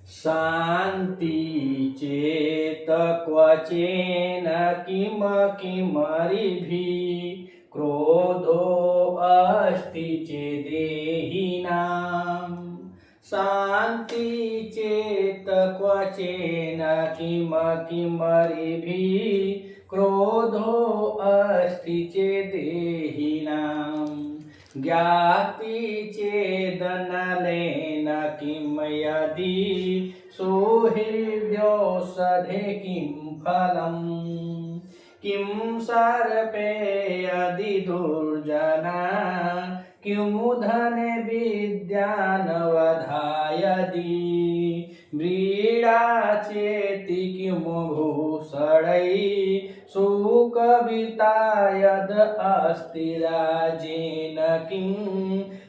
शान्ति चेत क्वचेन किम किमरिभिः क्रोधो अस्ति चेदेहिनाम्। शान्ति चेत क्वचेन किम किमरिभिः क्रोधो अस्ति चेदेहिनाम्। ज्ञाति चेदनलेन किं यदि सुहृद्योषधे किं फलम्। किं सर्पे यदि दुर्जना किमुधने विद्यानवधायदि। व्रीडा चेति किमुभूषणै सुकविता यद् अस्ति राजेन किं।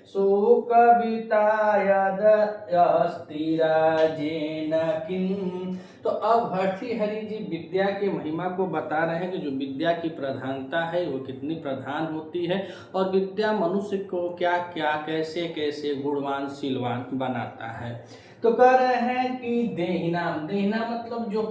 सुकविता यद् अस्ति राजेन किं। तो अब भर्तृहरि जी विद्या की महिमा को बता रहे हैं कि जो विद्या की प्रधानता है वो कितनी प्रधान होती है और विद्या मनुष्य को क्या क्या कैसे कैसे गुणवान शीलवान बनाता है। तो कह रहे हैं कि देहिनाम, देहिना मतलब जो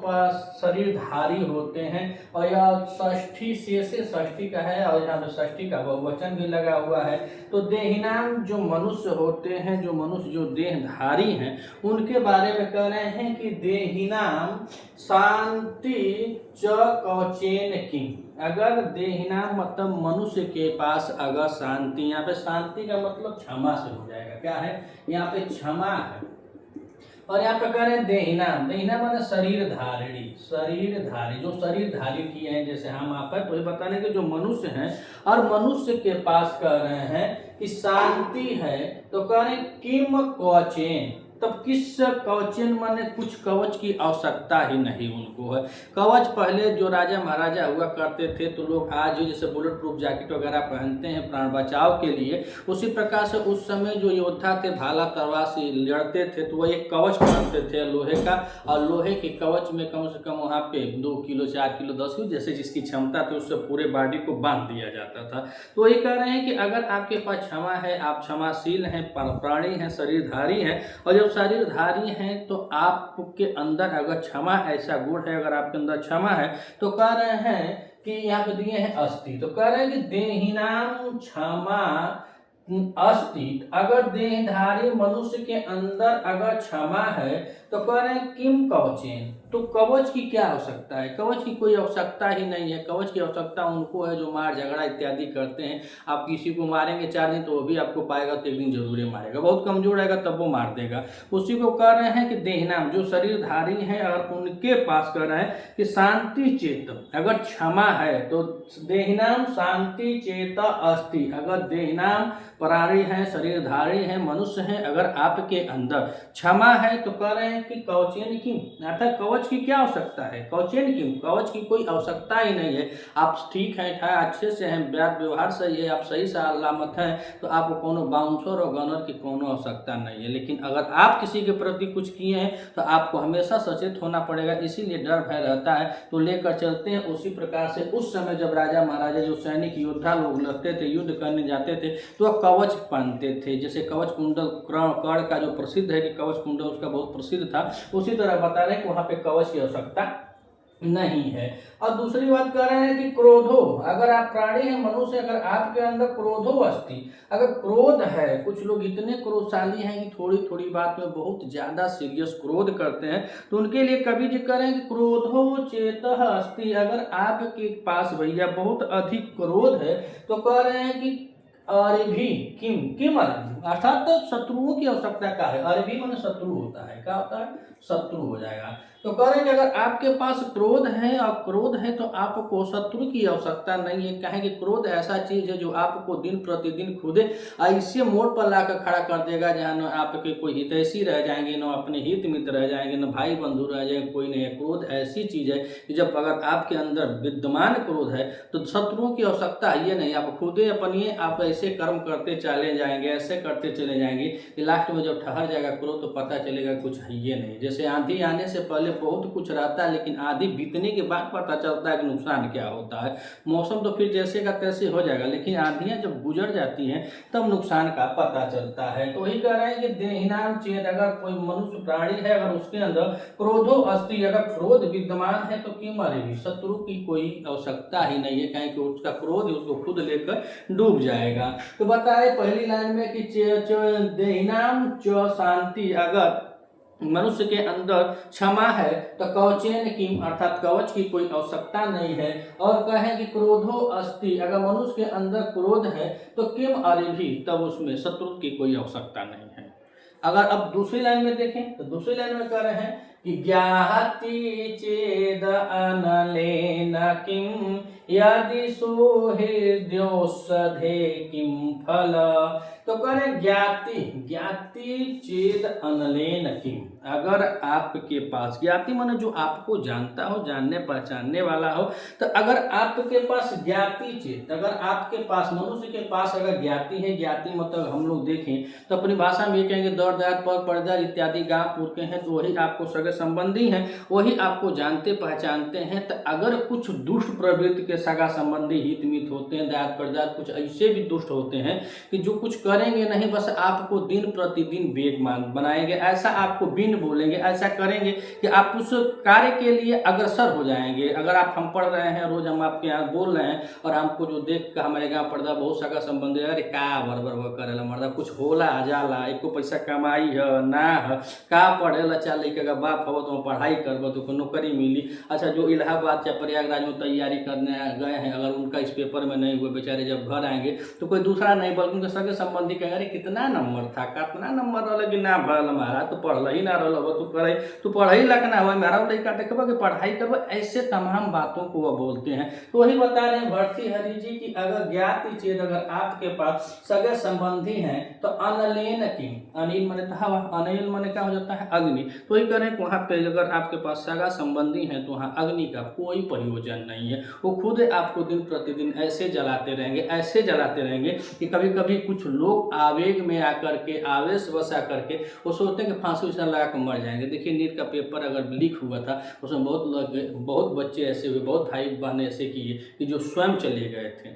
शरीरधारी होते हैं और यह षष्ठी से षष्ठी का है और यहाँ पे षष्ठी का बहुवचन भी लगा हुआ है। तो देहिनाम जो मनुष्य होते हैं, जो मनुष्य जो देहधारी हैं, उनके बारे में कह रहे हैं कि देहिनाम शांति च कवचेन की। अगर देहिनाम मतलब मनुष्य के पास अगर शांति, यहाँ पे शांति का मतलब क्षमा से हो जाएगा। क्या है यहाँ पे? क्षमा है। और यहाँ पे कह रहे हैं देहिनाम, देहिनाम माने शरीर धारिणी, शरीरधारी, जो शरीरधारी की है जैसे हम आप है। तो ये बता रहे कि जो मनुष्य हैं और मनुष्य के पास कह रहे हैं कि शांति है। तो कह रहे हैं किम कवचेन, तब किस कवचेन माने कुछ कवच की आवश्यकता ही नहीं उनको है। कवच पहले जो राजा महाराजा हुआ करते थे तो लोग आज जैसे बुलेट प्रूफ जैकेट वगैरह पहनते हैं प्राण बचाव के लिए, उसी प्रकार से उस समय जो योद्धा थे भाला तलवार से लड़ते थे तो वह एक कवच पहनते थे लोहे का, और लोहे के कवच में कम से कम वहाँ पे 2 किलो 4 किलो 10 किलो जैसे जिसकी क्षमता थी उससे पूरे बॉडी को बांध दिया जाता था। तो ये कह रहे हैं कि अगर आपके पास क्षमा है, आप क्षमाशील हैं, प्राणी हैं, शरीरधारी हैं, और जब शरीरधारी हैं तो आपके अंदर अगर क्षमा ऐसा गुण है, अगर आपके अंदर क्षमा है तो कह रहे हैं कि यहाँ पे दिए हैं अस्ति। तो कह रहे हैं कि देहिनाम क्षमा अस्ति। अगर देहधारी मनुष्य के अंदर अगर क्षमा है तो कह रहे हैं किम कवचेन, तो कवच की क्या आवश्यकता है? कवच की कोई आवश्यकता ही नहीं है। कवच की आवश्यकता उनको है जो मार झगड़ा इत्यादि करते हैं। आप किसी को मारेंगे 4 दिन तो वो भी आपको पाएगा तो एक दिन जरूर मारेगा, बहुत कमजोर रहेगा तब वो मार देगा। उसी को कह रहे हैं कि देहनाम जो शरीरधारी हैं और उनके पास कह रहे हैं कि शांति चेत, अगर क्षमा है तो देहनाम शांति चेत अस्ति। अगर देहनाम प्राणी हैं, शरीरधारी हैं, मनुष्य हैं, अगर आपके अंदर क्षमा है तो कह रहे हैं कि कवचेन की, अर्थात कवच की क्या आवश्यकता है? कवचेन की, कवच की कोई आवश्यकता ही नहीं है। आप ठीक हैं, अच्छे से हैं, व्यवहार सही है, आप सही सलामत हैं, तो आपको कोनो बाउंसर और गनर की कोनो आवश्यकता नहीं है। लेकिन अगर आप किसी के प्रति कुछ किए हैं तो आपको हमेशा सचेत होना पड़ेगा, इसीलिए डर भय रहता है तो लेकर चलते हैं। उसी प्रकार से उस समय जब राजा महाराजा जो सैनिक योद्धा लोग लगते थे, युद्ध करने जाते थे तो कवच पहनते थे। जैसे कवच कुंडल कर्ण का जो प्रसिद्ध है कि कवच कुंडल उसका बहुत प्रसिद्ध था, उसी तरह बता रहे हैं कि वहां पे कवच की आवश्यकता नहीं है। और दूसरी बात कह रहे हैं कि क्रोधो, अगर आप प्राणी हैं, मनुष्य, अगर आपके अंदर क्रोधो अस्ति, अगर क्रोध है, कुछ लोग इतने क्रोधशाली हैं कि थोड़ी थोड़ी बात में बहुत ज्यादा सीरियस क्रोध करते हैं, तो उनके लिए कवि जी कह रहे हैं कि क्रोधो चेतः अस्ति। अगर आपके पास भैया बहुत अधिक क्रोध है तो कह रहे हैं कि अरभी किम किम अरभी, अर्थात तो शत्रुओं की आवश्यकता क्या है? अरभी माने शत्रु होता है, क्या होता है? शत्रु हो जाएगा। तो कह रहे हैं कि अगर आपके पास क्रोध है और क्रोध है तो आपको शत्रु की आवश्यकता नहीं है। कहें कि क्रोध ऐसा चीज है जो आपको दिन प्रतिदिन खुद ऐसे मोड़ पर लाकर खड़ा कर देगा जहाँ न आपके कोई हितैषी रह जाएंगे, न अपने हित मित्र रह जाएंगे, न भाई बंधु रह जाएंगे, कोई नहीं है। क्रोध ऐसी चीज है कि जब अगर आपके अंदर विद्यमान क्रोध है तो शत्रुओं की आवश्यकता ये नहीं, आप खुद अपनी आप ऐसे कर्म करते चले जाएंगे, ऐसे करते चले जाएंगे कि लास्ट में जब ठहर जाएगा क्रोध तो पता चलेगा कुछ है ये नहीं। जैसे आंधी आने से पहले बहुत कुछ रहता है, लेकिन आंधी बीतने के बाद पता चलता है कि नुकसान क्या होता है। मौसम तो फिर जैसे का तैसे हो जाएगा, लेकिन आंधियां जब गुजर जाती हैं तब नुकसान का पता चलता है। तो वही कह रहे हैं कि देहिनाम चेत, अगर कोई मनुष्य प्राणी है अगर उसके अंदर क्रोधो अस्ति, अगर क्रोध विद्यमान है तो क्यों मरेगी, शत्रु की कोई आवश्यकता ही नहीं है, कहीं कि उसका क्रोध उसको खुद लेकर डूब जाएगा। तो बताए पहली लाइन में कि देहिनाम च शांति, अगर मनुष्य के अंदर क्षमा है तो कवचेन की, अर्थात कवच की कोई आवश्यकता नहीं है। और कहें कि क्रोधो अस्ति, अगर मनुष्य के अंदर क्रोध है तो किम अरिभि, तब उसमें शत्रु की कोई आवश्यकता नहीं है। अगर अब दूसरी लाइन में देखें तो दूसरी लाइन में कह रहे हैं कि ज्ञाति चेद अनलेन किम यदि सुहृद्योषधे किम फल। तो करें ज्ञाति, ज्ञाति चेद अनलेन किम, अगर आपके पास, ज्ञाति माने जो आपको जानता हो, जानने पहचानने वाला हो, तो अगर आपके पास ज्ञाति चेत, अगर आपके पास मनुष्य के पास अगर ज्ञाति है, ज्ञाति मतलब हम लोग देखें तो अपनी भाषा में ये कहेंगे दौड़ दार पर पर्दा इत्यादि गांव पुर के हैं, तो वही आपको सगे संबंधी हैं, वही आपको जानते पहचानते हैं। तो अगर कुछ दुष्ट प्रवृत्ति के सगा संबंधी हित मित होते हैं, दाद परदाद कुछ ऐसे भी दुष्ट होते हैं कि जो कुछ करेंगे नहीं, बस आपको दिन प्रतिदिन बेईमान बनाएंगे, ऐसा आपको बिन बोलेंगे, ऐसा करेंगे कि आप उस कार्य के लिए अग्रसर हो जाएंगे। अगर आप हम पढ़ रहे हैं, रोज हम आपके यहाँ बोल रहे हैं और हमको जो देख कर हमारे गाँव पर्दा बहुत सगा संबंधी, अरे का बरबर वो करेला मर्दा, कुछ होला जाला, एको पैसा कमाई है ना है, का पढ़ेला चाल लेके बाप हो तो पढ़ाई करब तो नौकरी मिली। अच्छा, जो इलाहाबाद या प्रयागराज में तैयारी करने गए हैं, अगर उनका इस पेपर में नहीं हुए, बेचारे जब घर आएंगे तो कोई दूसरा नहीं बल्कि उनके सगे संबंधी कहेंगे अरे कितना नंबर था, कितना नंबर रहा कि ना भरल हमारा, तो पढ़ल ही ना रहा हो, तू पढ़ ही लग ना हो, मेरा लड़का देखबा कि पढ़ाई करबा, ऐसे तमाम बातों को वह बोलते हैं। तो वही बता रहे हैं भर्तृहरि जी की अगर ज्ञाति चेत, अगर आपके पास सगे संबंधी हैं तो अनलेन की, अनिल माने हवा, अनिल माने क्या हो जाता है अग्नि। तो वही करें वहाँ पे अगर आपके पास सगा संबंधी हैं तो वहाँ अग्नि का कोई प्रयोजन नहीं है, वो खुद आपको दिन प्रतिदिन ऐसे जलाते रहेंगे, ऐसे जलाते रहेंगे कि कभी कभी कुछ लोग आवेग में आकर के, आवेश वश आकर के वो सोचते हैं कि फांसी उसा लगा कर मर जाएंगे। देखिए नीट का पेपर अगर लीक हुआ था उसमें बहुत बच्चे ऐसे हुए, बहुत भाई बहन ऐसे किए कि जो स्वयं चले गए थे।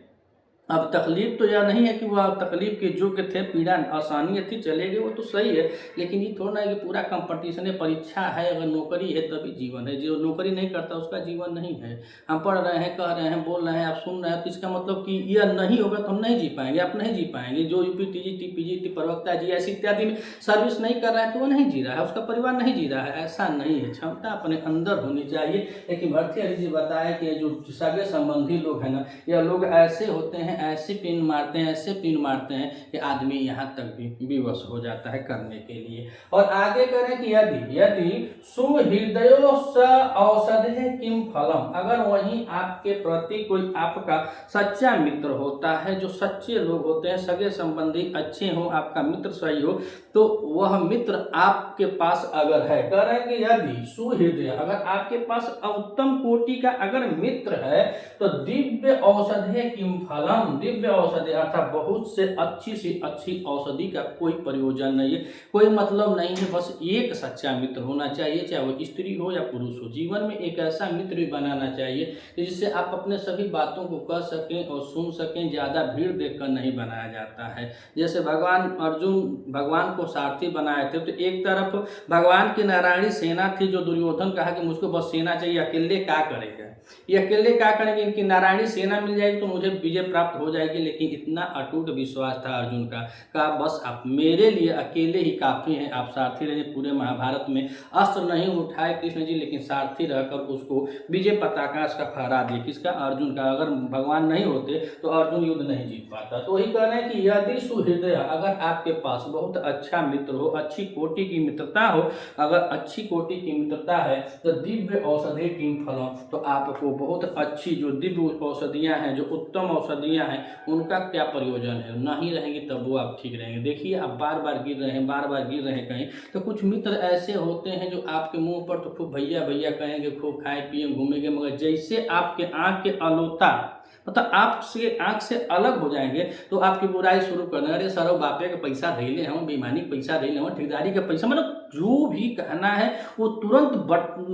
अब तकलीफ तो यह नहीं है कि वह तकलीफ के जो के थे, पीड़ा आसानी थी, चले गए, वो तो सही है, लेकिन ये थोड़ा ना है कि पूरा कंपटीशन है, परीक्षा है, अगर नौकरी है तभी जीवन है, जो नौकरी नहीं करता उसका जीवन नहीं है। हम पढ़ रहे हैं, कह रहे हैं, बोल रहे हैं, आप सुन रहे हैं, तो इसका मतलब कि यह नहीं होगा तो हम नहीं जी पाएंगे, आप नहीं जी पाएंगे। जो यूपी टीजीटी पीजीटी प्रवक्ता GS इत्यादि में सर्विस नहीं कर रहा है तो वो नहीं जी रहा है, उसका परिवार नहीं जी रहा है, ऐसा नहीं है, क्षमता अपने अंदर होनी चाहिए। लेकिन भर्तृहरि जी बताया कि जो सगे संबंधी लोग हैं ना, यह लोग ऐसे होते हैं, ऐसे पिन मारते हैं, ऐसे पिन मारते हैं कि आदमी यहाँ तक भी विवश हो जाता है करने के लिए। और आगे करें कि यदि सुहृदयो स औषधे किम फलम, अगर वहीं आपके प्रति कोई आपका सच्चा मित्र होता है, जो सच्चे लोग होते हैं, सगे संबंधी अच्छे हो, आपका मित्र सही हो, तो वह मित्र आपके पास अगर है, कह रहे हैं कि यदि सुहृदय, अगर आपके पास उत्तम कोटि का अगर मित्र है तो दिव्य औषधे किम फलम, दिव्य औषधि अर्थात बहुत से अच्छी औषधि का कोई प्रयोजन नहीं है, कोई मतलब नहीं है, बस एक सच्चा मित्र होना चाहिए, चाहे वो स्त्री हो या पुरुष हो। जीवन में एक ऐसा मित्र भी बनाना चाहिए कि जिससे आप अपने सभी बातों को कह सकें और सुन सकें, ज़्यादा भीड़ देखकर नहीं बनाया जाता है। जैसे भगवान अर्जुन भगवान को सारथी बनाए थे, तो एक तरफ भगवान की नारायणी सेना थी, जो दुर्योधन कहा कि मुझको बस सेना चाहिए, अकेले क्या करेगा, ये अकेले क्या करेंगे, इनकी नारायणी सेना मिल जाएगी तो मुझे विजय प्राप्त हो जाएगी। लेकिन इतना अटूट विश्वास था अर्जुन का बस आप मेरे लिए अकेले ही काफ़ी हैं, आप सारथी रहे। पूरे महाभारत में अस्त्र नहीं उठाए कृष्ण जी, लेकिन सारथी रहकर उसको विजय पताका उसका फहरा दिए, किसका, अर्जुन का। अगर भगवान नहीं होते तो अर्जुन युद्ध नहीं जीत पाता। तो वही कह रहे हैं कि यदि सुहृदय, अगर आपके पास बहुत अच्छा मित्र हो, अच्छी कोटि की मित्रता हो, अगर अच्छी कोटि की मित्रता है तो दिव्य औषधि किम फलम, तो आपको बहुत अच्छी जो दिव्य औषधियाँ हैं, जो उत्तम औषधियाँ हैं, उनका क्या प्रयोजन है, नहीं रहेंगे तब वो आप ठीक रहेंगे। देखिए आप बार बार गिर रहे हैं, बार बार गिर रहे हैं कहीं, तो कुछ मित्र ऐसे होते हैं जो आपके मुंह पर तो खूब भैया भैया कहेंगे, खूब खाए पिए घूमेंगे, मगर जैसे आपके आँख के अलोता मतलब आपसे आँख से अलग हो जाएंगे तो आपकी बुराई शुरू कर देंगे। अरे सरो बापे का पैसा धैले हम, बेईमानी पैसा धैले हम, ठेकेदारी का पैसा, मतलब जो भी कहना है वो तुरंत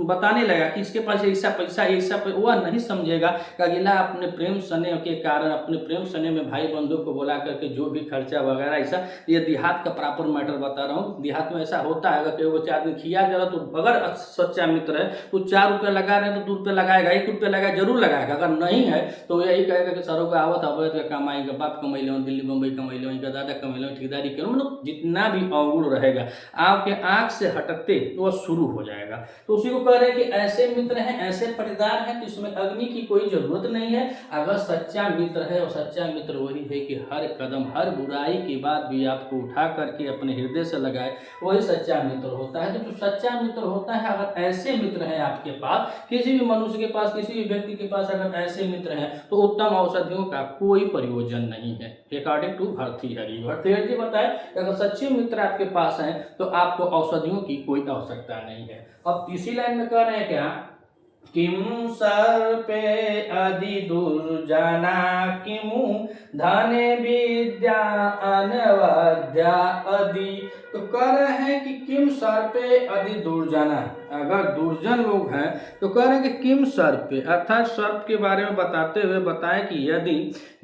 बताने लगा कि इसके पास ऐसा पैसा वह नहीं समझेगा कि अगला अपने प्रेम स्नेह के कारण, अपने प्रेम स्नेह में भाई बंधु को बुला करके जो भी खर्चा वगैरह ऐसा, ये देहात का प्रॉपर मैटर बता रहा हूँ। देहात में ऐसा होता है, अगर वो 4 दिन खिया जा रहा तो अगर सच्चा मित्र है तो 4 रुपये लगा रहे हैं तो 2 रुपये लगाएगा, 1 रुपये लगाएगा, जरूर लगाएगा। अगर नहीं है तो यही कहेगा कि सरों का आवत अवैध कमाएगा, बाप कमाई लो, दिल्ली बम्बई कमाई लो, इनका दादा कमाई लो, ठेकेदारी करो, मतलब जितना भी अवगुण रहेगा आपके आंख से हटते वह शुरू हो जाएगा। तो उसी को कह रहे हैं कि ऐसे मित्र हैं, ऐसे पटीदार हैं, जिसमें अग्नि की कोई जरूरत नहीं है। अगर सच्चा मित्र है, और सच्चा मित्र वही है कि हर कदम, हर बुराई के बाद भी आपको उठा करके अपने हृदय से लगाए, वही सच्चा मित्र होता है। तो जो सच्चा मित्र होता है, अगर ऐसे मित्र हैं आपके पास, किसी भी मनुष्य के पास, किसी भी व्यक्ति के पास अगर ऐसे मित्र हैं, तो उत्तम औषधियों का कोई प्रयोजन नहीं है। अकॉर्डिंग टू भर्तृहरि जी बताए, अगर सच्चे मित्र आपके पास हैं तो आपको औषधियों की कोई आवश्यकता नहीं है। अब तीसरी लाइन में कह रहे हैं क्या, किम सर्पे अधि दुर्जना किमु धने विद्या अनवद्या अधि। तो कह रहे हैं कि किम सर्पे अधि दुर्जना, अगर दुर्जन लोग हैं तो कह रहे हैं कि किम सर्पे, अर्थात सर्प के बारे में बताते हुए बताएं कि यदि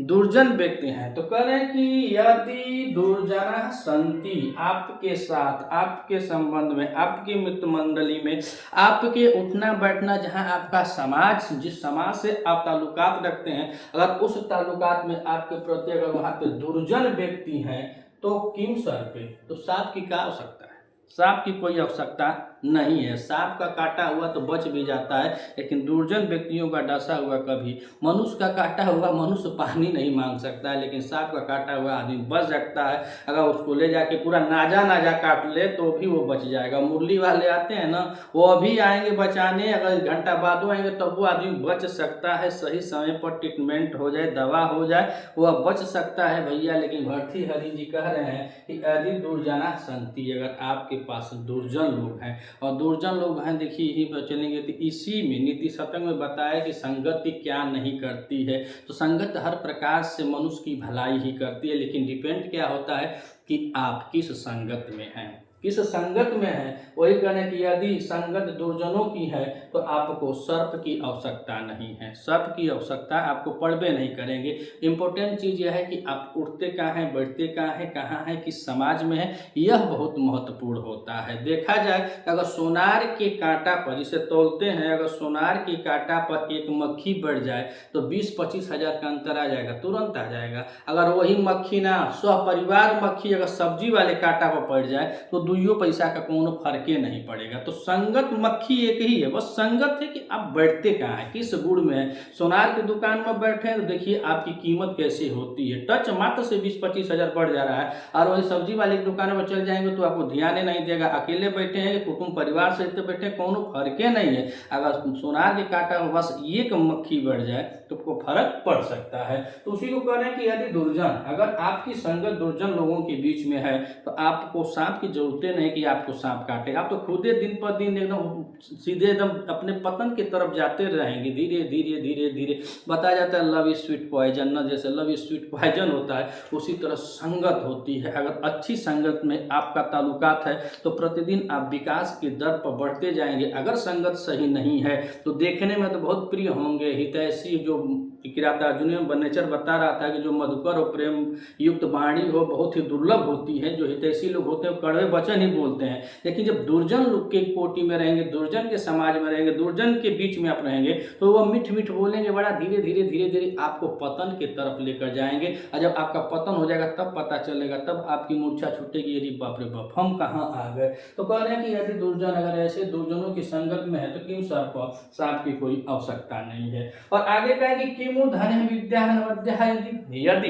दुर्जन व्यक्ति हैं, तो कह रहे हैं कि यदि दुर्जना संति, आपके साथ, आपके संबंध में, आपकी मित्र मंडली में, आपके उठना बैठना, जहां आपका समाज, जिस समाज से आप ताल्लुकात रखते हैं, अगर उस ताल्लुकात में आपके प्रति अगर वहां पे दुर्जन व्यक्ति हैं, तो किम सर्पे, तो सांप की क्या आवश्यकता है? सांप की कोई आवश्यकता नहीं है। सांप का काटा हुआ तो बच भी जाता है, लेकिन दुर्जन व्यक्तियों का डसा हुआ कभी, मनुष्य का काटा हुआ मनुष्य पानी नहीं मांग सकता है, लेकिन सांप का काटा हुआ आदमी बच सकता है। अगर उसको ले जाके पूरा नाजा काट ले तो भी वो बच जाएगा। मुरली वाले आते हैं ना, वो अभी आएंगे बचाने, अगर घंटा बाद आएंगे तब वो आदमी बच सकता है। सही समय पर ट्रीटमेंट हो जाए, दवा हो जाए, वह बच सकता है भैया। लेकिन भर्तृहरि जी कह रहे हैं कि यदि दुर्जना संति, अगर आपके पास दुर्जन लोग हैं, और दुर्जन लोग हैं, देखिए यही पर चलेंगे तो इसी में नीति शतक में बताया कि संगति क्या नहीं करती है। तो संगत हर प्रकार से मनुष्य की भलाई ही करती है, लेकिन डिपेंड क्या होता है कि आप किस संगत में हैं, किस संगत में है। वही कहने कि यदि संगत दुर्जनों की है तो आपको सर्प की आवश्यकता नहीं है, सर्प की आवश्यकता आपको पड़बे नहीं करेंगे। इंपॉर्टेंट चीज़ यह है कि आप उठते कहाँ हैं, बैठते कहाँ हैं, किस समाज में है, यह बहुत महत्वपूर्ण होता है। देखा जाए अगर सोनार के कांटा पर, जिसे तोलते हैं, अगर सोनार के कांटा पर एक मक्खी बढ़ जाए तो 20-25 हज़ार का अंतर आ जाएगा, तुरंत आ जाएगा। अगर वही मक्खी ना, सहपरिवार मक्खी अगर सब्जी वाले कांटा पर पड़ जाए तो 2 पैसा का कोनो फर्के नहीं पड़ेगा। तो संगत मक्खी एक ही है, बस संगत है कि आप बैठते कहाँ हैं, किस गुड़ में है। सोनार की दुकान में बैठे हैं तो देखिए आपकी कीमत कैसे होती है, टच मात्र से 20-25 हज़ार बढ़ जा रहा है। और वही सब्जी वाले की दुकान में चल जाएंगे तो आपको ध्यान नहीं देगा। अकेले बैठे हैं, कुटुंब परिवार सहित बैठे, कोनो फर्के नहीं है। अगर सोनार के कांटा में बस एक मक्खी बढ़ जाए तो आपको फर्क पड़ सकता है। तो उसी को कह रहे हैं कि यदि दुर्जन, अगर आपकी संगत दुर्जन लोगों के बीच में है तो आपको सांप की जरूरत नहीं कि आपको सांप काटे। आप तो खुद दिन पर दिन एकदम सीधे एकदम अपने पतन की तरफ जाते रहेंगे, धीरे धीरे धीरे धीरे। बताया जाता है लव इज स्वीट पॉइजन, ना जैसे लव इज स्वीट पॉइजन होता है उसी तरह संगत होती है। अगर अच्छी संगत में आपका ताल्लुकात है तो प्रतिदिन आप विकास की दर पर बढ़ते जाएंगे। अगर संगत सही नहीं है तो देखने में तो बहुत प्रिय होंगे, हितैषी, जो किरातार्जुनीय नेचर बता रहा था कि जो मधुकर और प्रेम युक्त वाणी हो बहुत ही दुर्लभ होती है। जो हितैषी लोग होते हैं कड़वे वचन ही बोलते हैं, लेकिन जब दुर्जन लोग के कोटि में रहेंगे, दुर्जन के समाज में रहेंगे, दुर्जन के बीच में आप रहेंगे तो वह मीठ मीठ बोलेंगे, बड़ा धीरे धीरे धीरे धीरे आपको पतन की तरफ लेकर जाएंगे। और जब आपका पतन हो जाएगा तब पता चलेगा, तब आपकी मूर्छा छूटेगी, यदि बाप रे बाप हम कहाँ आ गए। तो कह रहे हैं कि यदि दुर्जन अगर ऐसे दुर्जनों की संगत में है तो किम सर्प, सांप की कोई आवश्यकता नहीं है। और आगे कहा कि किमु धन विद्या अनवद्या, यदि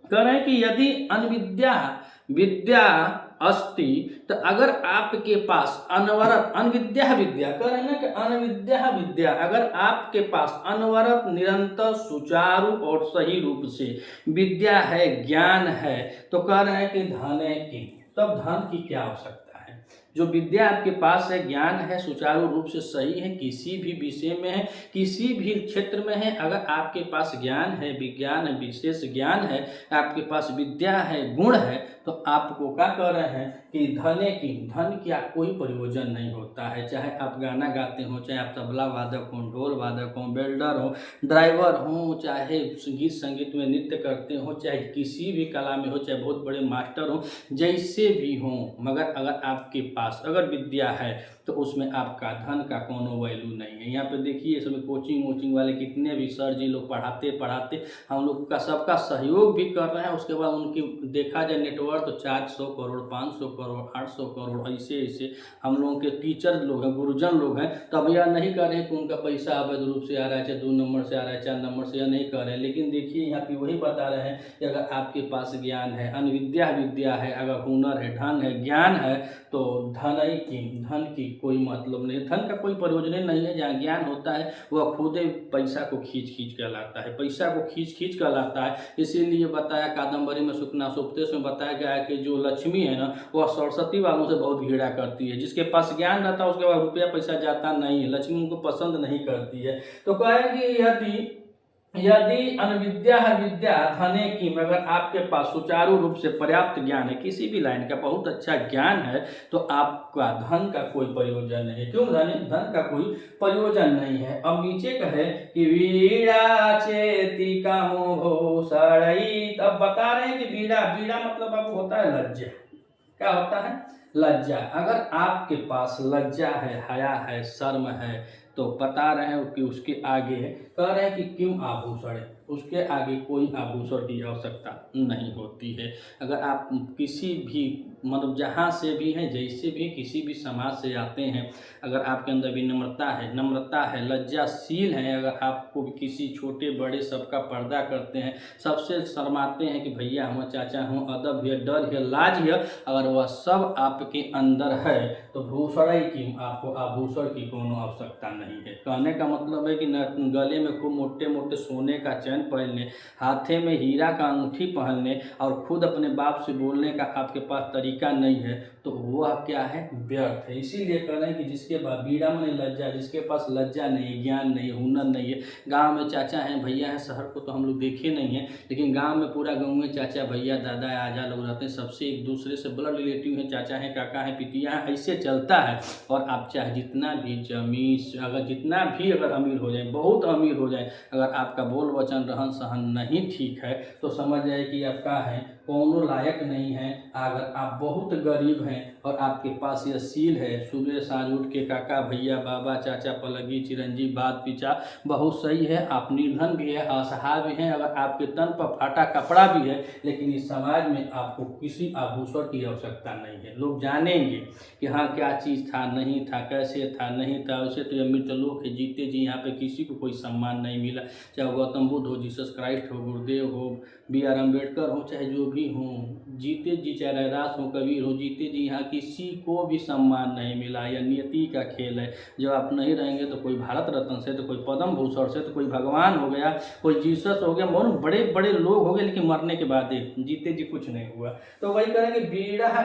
कह रहे हैं कि यदि अनविद्या विद्या अस्ति, तो अगर आपके पास अनवरत, अनविद्या विद्या कह रहे हैं ना कि अनविद्या विद्या, अगर आपके पास अनवरत निरंतर सुचारू और सही रूप से विद्या है, ज्ञान है, तो कह रहे हैं कि धन है की, तब धन की क्या आवश्यकता। जो विद्या आपके पास है, ज्ञान है, सुचारू रूप से सही है, किसी भी विषय में है, किसी भी क्षेत्र में है, अगर आपके पास ज्ञान है, विज्ञान है, विशेष ज्ञान है, आपके पास विद्या है, गुण है, तो आपको क्या कह रहे हैं कि धन का कोई प्रयोजन नहीं होता है। चाहे आप गाना गाते हो, चाहे आप तबला वादक हो, ढोल वादक हो, वेल्डर हो, ड्राइवर हो, चाहे गीत संगीत में नृत्य करते हो, चाहे किसी भी कला में हो, चाहे बहुत बड़े मास्टर हो, जैसे भी हो, मगर अगर आपके पास अगर विद्या है तो उसमें आपका धन का कोनो वैल्यू नहीं है। यहाँ पे देखिए इसमें कोचिंग वोचिंग वाले कितने भी सर जी लोग पढ़ाते पढ़ाते हम लोग का सबका सहयोग भी कर रहे हैं। उसके बाद उनकी देखा जाए नेटवर्क तो 400 करोड़, 500 करोड़, 800 करोड़, ऐसे ऐसे हम लोगों के टीचर लोग हैं, गुरुजन लोग हैं। तब यह नहीं कर रहे कि उनका पैसा अवैध रूप से आ रहा है, चाहे 2 नंबर से आ रहा है, 4 नंबर से, यह नहीं कर रहे हैं। लेकिन देखिए यहाँ पे वही बता रहे हैं कि अगर आपके पास ज्ञान है, अनविद्या विद्या है, अगर हुनर है, ढंग है, ज्ञान है, तो धन की कोई मतलब नहीं, धन का कोई प्रयोजन नहीं है। जहाँ ज्ञान होता है वह खुद ही पैसा को खींच खींच कर लाता है, पैसा को खींच खींच कर लाता है। इसीलिए बताया कादम्बरी में सुखना सुपदेश में बताया गया है कि जो लक्ष्मी है ना वह सरस्वती वालों से बहुत घृणा करती है। जिसके पास ज्ञान रहता है उसके पास रुपया पैसा जाता नहीं है, लक्ष्मी उनको पसंद नहीं करती है। तो कहेगी यदि अनविद्या विद्या धने की, अगर आपके पास सुचारू रूप से पर्याप्त ज्ञान है, किसी भी लाइन का बहुत अच्छा ज्ञान है, तो आपका धन का कोई प्रयोजन नहीं है। क्यों धन का कोई प्रयोजन नहीं है। अब नीचे कहे कि वीड़ा चेती कामो भूषणई। अब बता रहे हैं कि वीड़ा मतलब अब होता है लज्जा। क्या होता है? लज्जा। अगर आपके पास लज्जा है, हया है, शर्म है, तो बता रहे हैं कि उसके आगे कह रहे हैं कि किम आभूषण है, उसके आगे कोई आभूषण की आवश्यकता नहीं होती है। अगर आप किसी भी मतलब जहाँ से भी हैं, जैसे भी किसी भी समाज से आते हैं, अगर आपके अंदर विनम्रता है, नम्रता है, लज्जाशील है, अगर आपको किसी छोटे बड़े सबका पर्दा करते हैं, सबसे शर्माते हैं कि भैया हम चाचा हूँ, अदब है, डर है, लाज है, अगर वह सब आपके अंदर है तो भूषण की, आपको आभूषण की कोनो आवश्यकता नहीं है। कहने का मतलब है कि गले में खूब मोटे मोटे सोने का चैन पहनने, हाथे में हीरा का अंगूठी पहनने और खुद अपने बाप से बोलने का आपके पास तरीका नहीं है, तो वह क्या है? व्यर्थ है। इसीलिए कह रहे हैं कि जिसके पास बीड़ा में लज्जा, जिसके पास लज्जा नहीं, ज्ञान नहीं, हुनर नहीं है। गांव में चाचा हैं, भैया हैं, शहर को तो हम लोग देखे नहीं हैं, लेकिन गांव में पूरा गाँव में चाचा भैया दादा आजा लोग रहते हैं, सबसे एक दूसरे से ब्लड रिलेटिव हैं, चाचा हैं, काका हैं, पितिया हैं, ऐसे चलता है। और आप चाहे जितना भी जमीन, अगर जितना भी अगर अमीर हो जाए, बहुत अमीर हो जाए, अगर आपका बोल वचन रहन सहन नहीं ठीक है तो समझ जाए कि आप क्या है, कोनो लायक नहीं है। अगर आप बहुत गरीब हैं और आपके पास यह सील है, सुबह साँझ उठ के काका भैया बाबा चाचा पलगी चिरंजी बात पीछा बहुत सही है, आप निर्धन भी है, असहाय भी हैं, अगर आपके तन पर फाटा कपड़ा भी है, लेकिन इस समाज में आपको किसी आभूषण की आवश्यकता नहीं है। लोग जानेंगे कि हाँ क्या चीज़ था, नहीं था, कैसे था, नहीं था। वैसे तो यह मृतलोक है, जीते जी यहाँ पे किसी को कोई सम्मान नहीं मिला, चाहे गौतम बुद्ध हो, जीसस क्राइस्ट हो, गुरुदेव हो, B.R. अम्बेडकर हो, चाहे जो भी हो, जीते जी, चाहे रैदास हो, कबीर हो, जीते जी यहाँ किसी को भी सम्मान नहीं मिला। यह नियति का खेल है। जब आप नहीं रहेंगे तो कोई भारत रत्न से, तो कोई पद्म भूषण से, तो कोई भगवान हो गया, कोई जीसस हो गया, बहुत बड़े बड़े लोग हो गए, लेकिन मरने के बाद जीते जी कुछ नहीं हुआ। तो वही करेंगे बीड़ा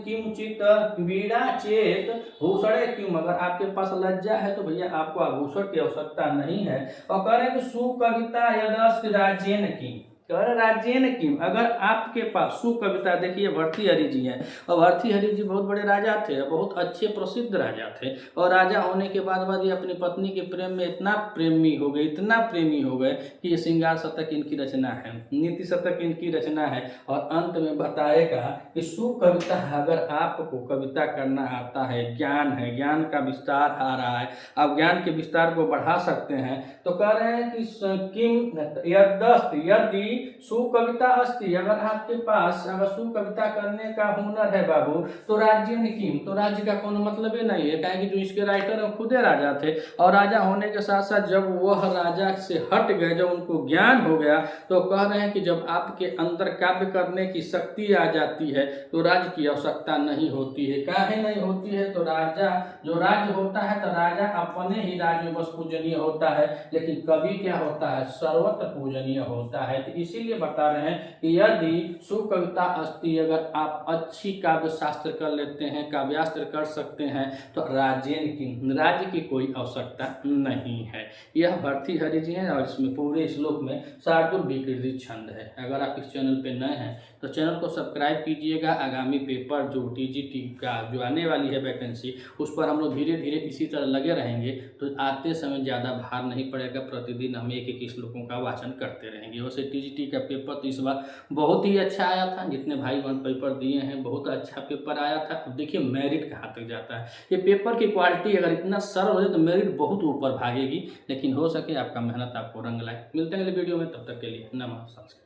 किम चित बीड़ा चेत भूषण क्यों। अगर आपके पास लज्जा है तो भैया आपको आभूषण की आवश्यकता नहीं है। और करें कि सुकविता यदस्ति राज्येन की, राज्येन की, अगर आपके पास सुकविता, देखिए भर्तृहरि जी हैं, और भर्तृहरि जी बहुत बड़े राजा थे, बहुत अच्छे प्रसिद्ध राजा थे, और राजा होने के बाद ये अपनी पत्नी के प्रेम में इतना प्रेमी हो गए, इतना प्रेमी हो गए कि ये श्रृंगार शतक इनकी रचना है, नीति शतक इनकी रचना है। और अंत में बताएगा कि सुकविता, अगर आपको कविता करना आता है, ज्ञान है, ज्ञान का विस्तार आ रहा है, आप ज्ञान के विस्तार को बढ़ा सकते हैं, तो कह रहे हैं कि किम यदि सुकविता अस्ति, अगर आपके पास अगर सुकविता करने का हुनर है बाबू, तो राज्य निकीम, तो राज्य का कोनो मतलब ही नहीं है। कहेंगे जो इसके राइटर हैं खुदे राजा थे, और राजा होने के साथ साथ जब वह राजा से हट गए, जब उनको ज्ञान हो गया, तो कह रहे हैं कि जब आपके अंदर काव्य करने की शक्ति आ जाती है तो राज्य की आवश्यकता नहीं होती है। काहे नहीं होती है? तो राजा जो राज्य होता है तो राजा अपने ही राज्य में बस पूजनीय होता है, लेकिन कवि क्या होता है? सर्वत्र पूजनीय होता है। तो इसीलिए बता रहे हैं कि यदि सुकविता अस्ति, अगर आप अच्छी काव्य शास्त्र कर लेते हैं, काव्यास्त्र कर सकते हैं, तो राज्य की कोई आवश्यकता नहीं है। यह भर्तृहरि जी हैं, और इसमें पूरे श्लोक में शार्दुल विकृति छंद है। अगर आप इस चैनल पे नए हैं तो चैनल को सब्सक्राइब कीजिएगा। आगामी पेपर जो टीजीटी का जो आने वाली है वैकेंसी, उस पर हम लोग धीरे धीरे इसी तरह लगे रहेंगे तो आते समय ज़्यादा भार नहीं पड़ेगा। प्रतिदिन हम एक एक श्लोकों का वाचन करते रहेंगे। वैसे टीजीटी का पेपर तो इस बार बहुत ही अच्छा आया था। जितने भाई बहन पेपर दिए हैं बहुत अच्छा पेपर आया था। अब देखिए मेरिट कहाँ तक जाता है। ये पेपर की क्वालिटी अगर इतना सरल हो जाए तो मेरिट बहुत ऊपर भागेगी, लेकिन हो सके आपका मेहनत आपको रंग लाए। मिलते हैं अगले वीडियो में, तब तक के लिए नमस्कार।